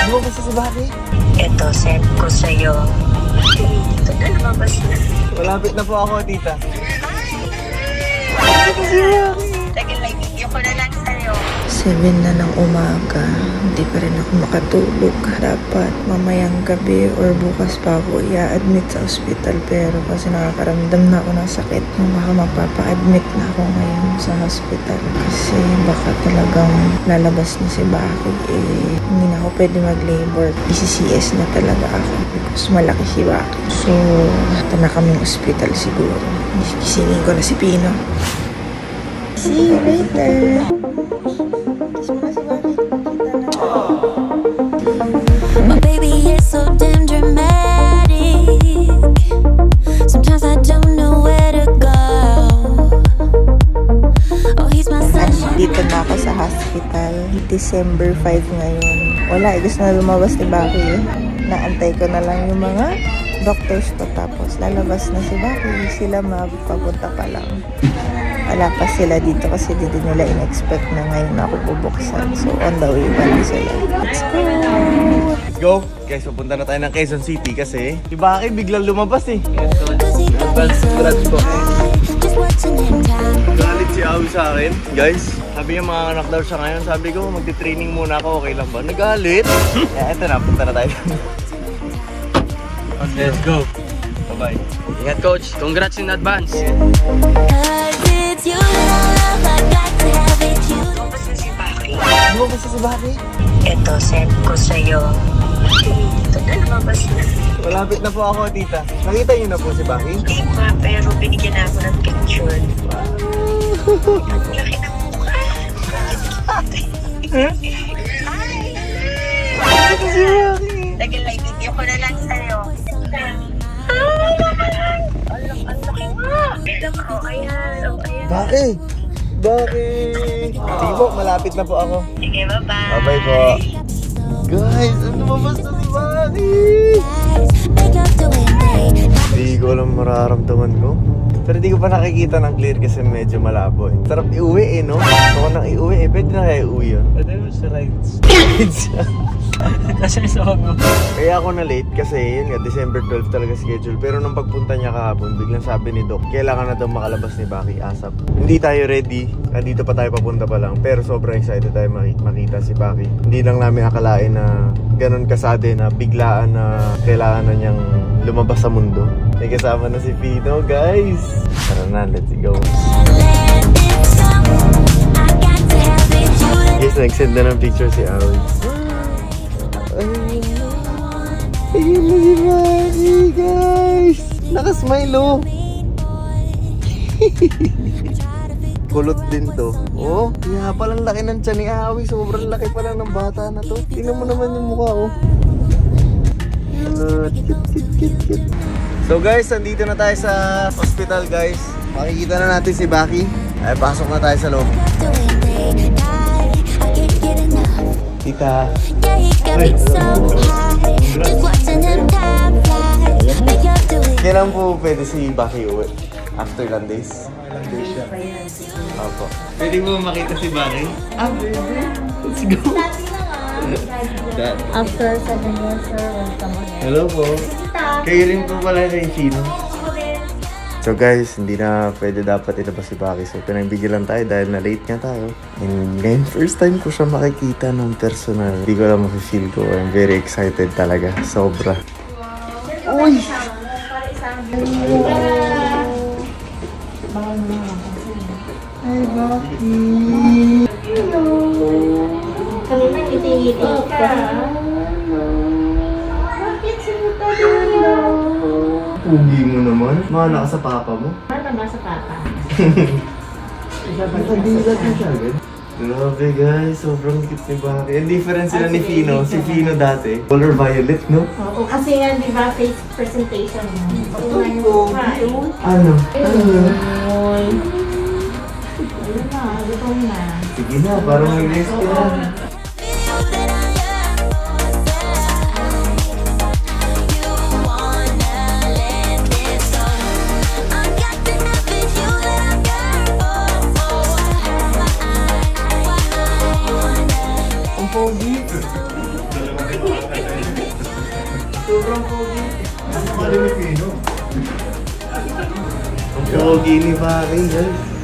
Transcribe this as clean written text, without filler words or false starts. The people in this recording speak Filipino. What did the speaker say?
Di ba basta si Baki? Ito, send ko sa'yo. Ito na, lumabas na. Malapit na po ako, tita. Tagal na, video ko na lang sa'yo. 7 na ng umaga, hindi pa rin ako makatulog. Dapat mamayang gabi or bukas pa ako i-admit sa ospital. Pero kasi nakakaramdam na ako ng sakit, baka mapapa-admit na ako ngayon sa hospital. Kasi baka talagang lalabas na si Baki. Hindi na ako pwede mag-labor. ICCS na talaga ako because malaki si Baki. So, ito na kaming ospital siguro. Gisingin ko na si Pino. See you later! My baby is so damn dramatic. Sometimes I don't know where to go. Oh, he's my sunshine. Dito na ako sa hospital. December 5 ngayon. Wala, gusto na lumabas ni Baki. Naantay ko na lang yung mga doctors ko. Tapos lalabas na si Baki. Sila magpapunta pa lang. Wala pa sila dito kasi dito nila in-expect na ngayon ako bubuksan. So on the way pa lang sila. Let's go! Let's go! Guys, pupunta na tayo ng Quezon City kasi si Baki biglang lumabas eh. Galit si Awi sa akin. Guys, sabi niya mga anak daw siya ngayon. Sabi ko, magti-training muna ako. Okay lang ba? Nagalit! Kaya eto na, punta na tayo. Let's go! Bye-bye. Ingat coach, congrats in advance. Lumabas na si Baki. Di ba basta si Baki? Ito, send ko sa'yo. Ito na, lumabas na. Malapit na po ako, tita. Nakita niyo na po si Baki? Hindi pa, pero binigyan na ako ng picture. Ang laki ng mukha. Tagal na, video ko na lang sa'yo. Ang laki nga. Ito ko, ayan. Baki! Baki! Sige po, malapit na po ako. Sige, bye-bye. Bye-bye po. Guys, lumabas na si Baki! Hindi ko alam mararamdaman ko. Pero di ko pa nakikita ng clear kasi medyo malabo eh. Sarap iuwi eh, no? Gusto ko nang iuwi eh. Pwede na kaya iuwi yun. Pwede mo sa rides. Kasi sa ako. Kaya ako na late kasi yun nga, December 12 talaga schedule. Pero nung pagpunta niya kahapon, biglang sabi ni Doc, kailangan na daw makalabas ni Baki ASAP. Hindi tayo ready. Dito pa tayo papunta pa lang. Pero sobrang excited tayo makita si Baki. Hindi lang namin akalain na ganun kasade na biglaan na kailangan na niyang lumabas sa mundo. May kasama na si Pino, guys! Tara na, let's go! Guys, nag-send na ng picture si Awi. Ayun na si Baki, guys! Nakasmile, oh! Kulot din to. Oh, kaya palang laki ng tiyan ni Awi. Sobrang laki pa lang ng bata na to. Tingnan mo naman yung mukha, oh. Cute. So guys, nandito na tayo sa hospital, guys. Makikita na natin si Baki. Ay, pasok na tayo sa loob. Tita. Kailan po pwede si Baki uwi? After ilang days? Ilang days siya. Opo. Pwede mo makita si Baki? Let's go. After 7 years, sir, welcome again. Hello po. Kayo rin po pala kay Chino. So guys, hindi na pwede dapat ilabas si Baki. So pinagbigyan lang tayo dahil na late nga tayo. And ngayon, first time ko siya makikita ng personal. Hindi ko lang mafe-feel ko. I'm very excited talaga. Sobra. Uy! Hi, Baki! Hello! Kanina ngiti-ngiti ka. Bakit sinuta dito? Pugi mo naman. Mana ka sa papa mo. Ano ba sa papa? Nakadilat na siya agad. Grabe guys, sobrang cute ni Baki. Ang difference sila ni Fino. Si Fino dati, color violet, no? Oo, kasi nga, di ba, face presentation mo. Ano? Ayun na, gutom na. Sige na, parang mag-rest ka na. Sobrang pogi. Ang pogi ni Baki, guys.